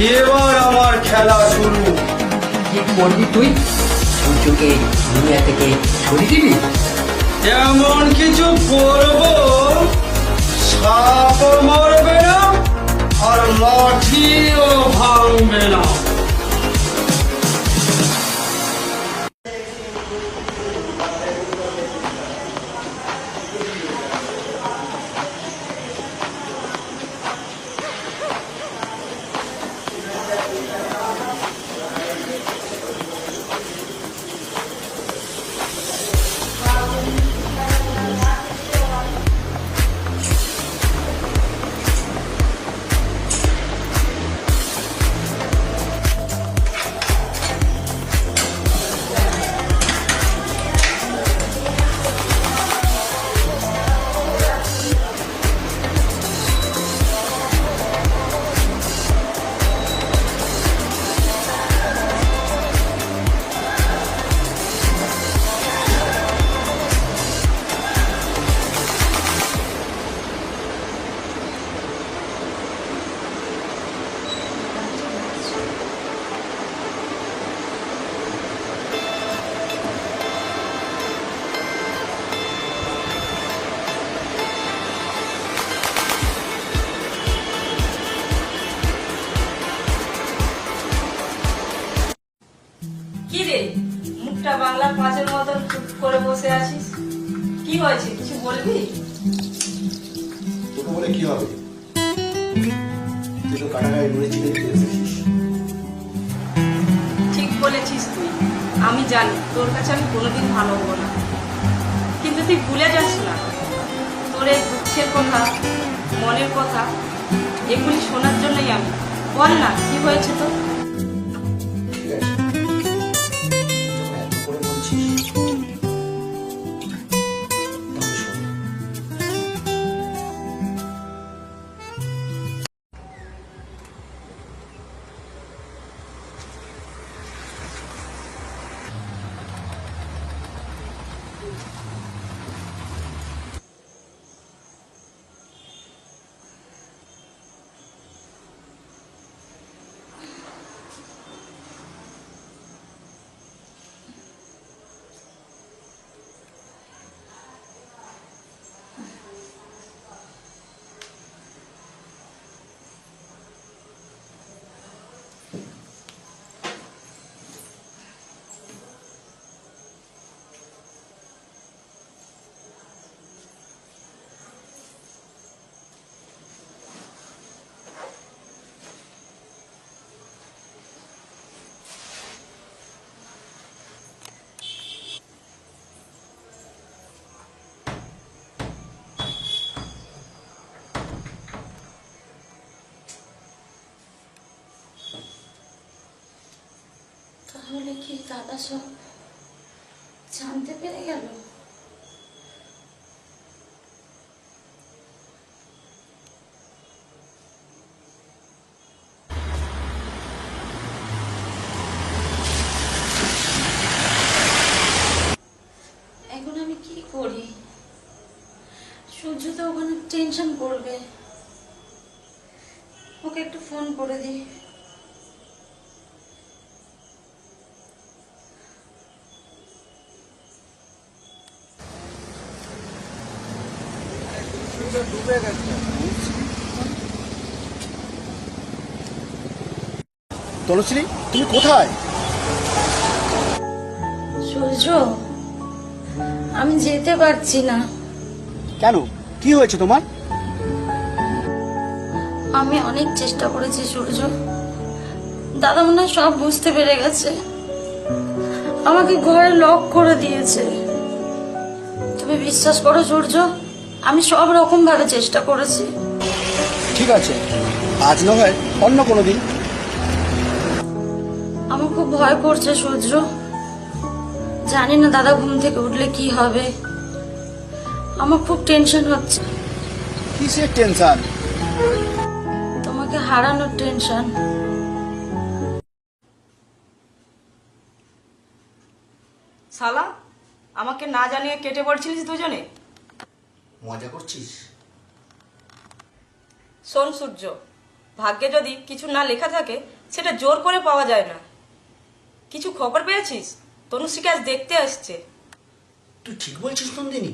এবার আমার খেলা শুরু। কি করবি তুই? সূর্যকে দুনিয়া থেকে সরিয়ে দিবি? এমন কিছু করব সাপ মরবে না আর লাঠিও ভাঙবে না। কি রে, মুখটা বাংলার পাঁচের মতন চুপ করে বসে আছিস? কি হয়েছে, কিছু বলবি? তোকে বলে কি হবে? তুই তো কাটাগায়ে নুড়ি চিনে দিতে এসেছিস। ঠিক বলেছিস তুই। আমি জানি তোর কাছে আমি কোনোদিন ভালো হবো না, কিন্তু তুই ভুলে যাস না, তোর এই দুঃখের কথা, মনের কথা, এগুলি শোনার জন্যই আমি। বল না, কি হয়েছে তোর? ঠিক আছে, যখন এত করে বলছিস তাহলে শোন। তাহলে কি দাদা সব জানতে পেরে গেল? এখন আমি কি করি? সূর্য তো ওখানে টেনশন করবে। ওকে একটু ফোন করে দিই। তনুশ্রী, তুমি কোথায়? সূর্য, আমি যেতে পারছি না। কেন, কি হয়েছে তোমার? আমি অনেক চেষ্টা করেছি সূর্য, দাদা মনে হয় সব বুঝতে পেরে গেছে, আমাকে ঘরে লক করে দিয়েছে। তুমি বিশ্বাস করো সূর্য, আমি সব রকম ভাবে চেষ্টা করেছি। ঠিক আছে, আজ না হয় অন্য কোনো দিন। আমার খুব ভয় করছে সূর্য, জানি না দাদা ঘুম থেকে উঠলে কি হবে। আমার খুব টেনশন হচ্ছে। কিসের টেনশন? তোমাকে হারানোর টেনশন। শালা, আমাকে না জানিয়ে কেটে পড়ছিলিস দুজনে। মজা করছিস? শোন সূর্য, ভাগ্যে যদি কিছু না লেখা থাকে সেটা জোর করে পাওয়া যায় না। কিছু খবর পেয়েছিস? তনুশ্রীকে আজ দেখতে আসছে। তুই ঠিক বলছিস নন্দিনী।